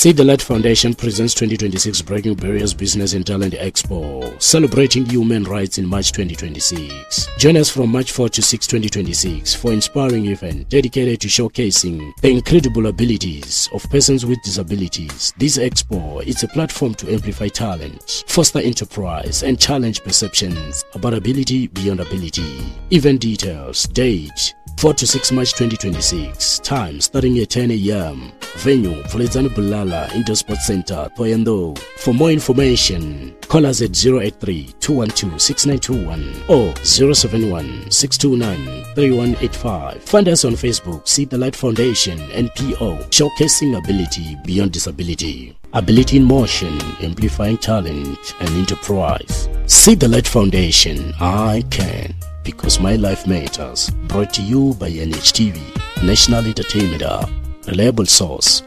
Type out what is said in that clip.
See the Light Foundation presents 2026 Breaking Barriers Business and Talent Expo, celebrating human rights in March 2026. Join us from March 4 to 6, 2026 for inspiring event dedicated to showcasing the incredible abilities of persons with disabilities. This Expo is a platform to amplify talent, foster enterprise, and challenge perceptions about ability beyond ability. Event details, date 4 to 6 March 2026, time starting at 10 a.m. Venue, Fulezani Bulala Indoor Sports Center, Thoyando. For more information, call us at 083-212-6921 or 071-629-3185. Find us on Facebook, See the Light Foundation NPO, showcasing ability beyond disability. Ability in motion, amplifying talent and enterprise. See the Light Foundation, I can, because my life matters. Brought to you by NEH TV, National Entertainment Hub. Reliable source